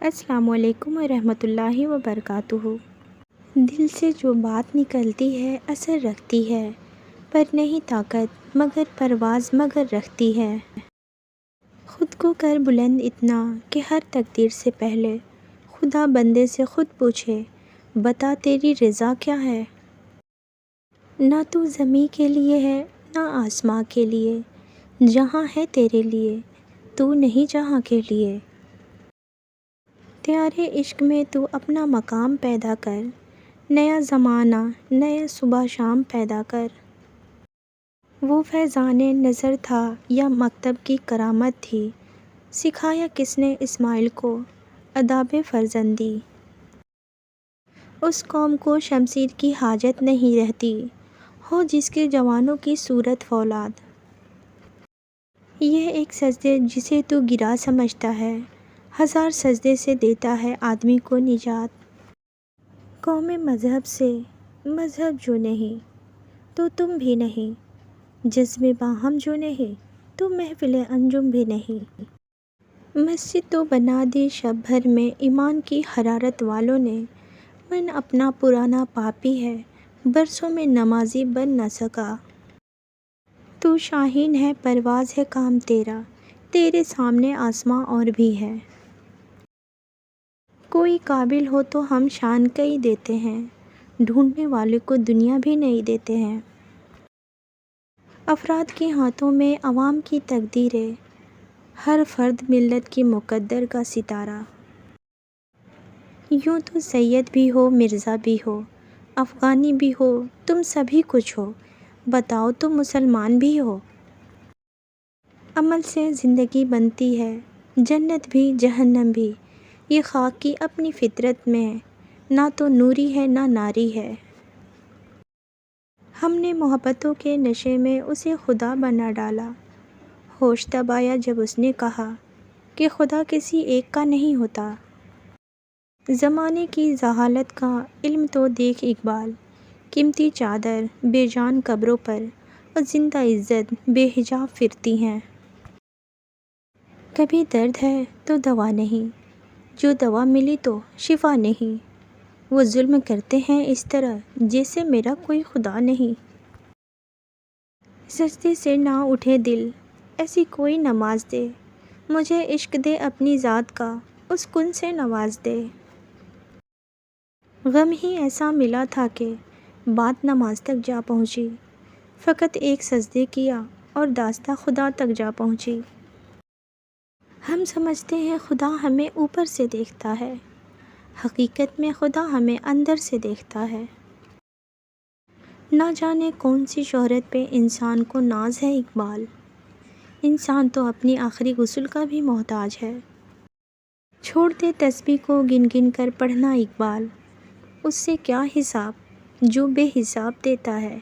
السلام علیکم ورحمۃ اللہ وبرکاتہ۔ دل سے جو بات نکلتی ہے اثر رکھتی ہے، پر نہیں طاقت مگر پرواز مگر رکھتی ہے۔ خود کو کر بلند اتنا کہ ہر تقدیر سے پہلے خدا بندے سے خود پوچھے، بتا تیری رضا کیا ہے؟ نہ تو زمیں کے لیے ہے نہ آسماں کے لیے، جہاں ہے تیرے لیے تو نہیں جہاں کے لیے۔ تیارے عشق میں تو اپنا مقام پیدا کر، نیا زمانہ نیا صبح شام پیدا کر۔ وہ فیضان نظر تھا یا مکتب کی کرامت تھی، سکھایا کس نے اسماعیل کو آداب فرزندی۔ اس قوم کو شمشیر کی حاجت نہیں رہتی، ہو جس کے جوانوں کی صورت فولاد۔ یہ ایک سجدے جسے تو گرا سمجھتا ہے، ہزار سجدے سے دیتا ہے آدمی کو نجات۔ قوم مذہب سے مذہب جو نہیں تو تم بھی نہیں، جذبے باہم جو نہیں تو محفل انجم بھی نہیں۔ مسجد تو بنا دی شب بھر میں ایمان کی حرارت والوں نے، من اپنا پرانا پاپی ہے برسوں میں نمازی بن نہ سکا۔ تو شاہین ہے پرواز ہے کام تیرا، تیرے سامنے آسماں اور بھی ہے۔ کوئی قابل ہو تو ہم شان کئی دیتے ہیں، ڈھونڈنے والے کو دنیا بھی نہیں دیتے ہیں۔ افراد کے ہاتھوں میں عوام کی تقدیریں، ہر فرد ملت کی مقدر کا ستارہ۔ یوں تو سید بھی ہو مرزا بھی ہو، افغانی بھی ہو تم سبھی کچھ ہو، بتاؤ تم مسلمان بھی ہو۔ عمل سے زندگی بنتی ہے، جنت بھی جہنم بھی، یہ خاک کی اپنی فطرت میں ہے، نہ تو نوری ہے نہ ناری ہے۔ ہم نے محبتوں کے نشے میں اسے خدا بنا ڈالا، ہوش تب آیا جب اس نے کہا کہ خدا کسی ایک کا نہیں ہوتا۔ زمانے کی جہالت کا علم تو دیکھ اقبال، قیمتی چادر بے جان قبروں پر اور زندہ عزت بے حجاب پھرتی ہیں۔ کبھی درد ہے تو دوا نہیں، جو دوا ملی تو شفا نہیں۔ وہ ظلم کرتے ہیں اس طرح جیسے میرا کوئی خدا نہیں۔ سجدے سے نہ اٹھے دل، ایسی کوئی نماز دے، مجھے عشق دے اپنی ذات کا، اس کن سے نواز دے۔ غم ہی ایسا ملا تھا کہ بات نماز تک جا پہنچی، فقط ایک سجدے کیا اور داستاں خدا تک جا پہنچی۔ ہم سمجھتے ہیں خدا ہمیں اوپر سے دیکھتا ہے، حقیقت میں خدا ہمیں اندر سے دیکھتا ہے۔ نہ جانے کون سی شہرت پہ انسان کو ناز ہے اقبال، انسان تو اپنی آخری غسل کا بھی محتاج ہے۔ چھوڑ دے تسبیح کو گن گن کر پڑھنا اقبال، اس سے کیا حساب جو بے حساب دیتا ہے۔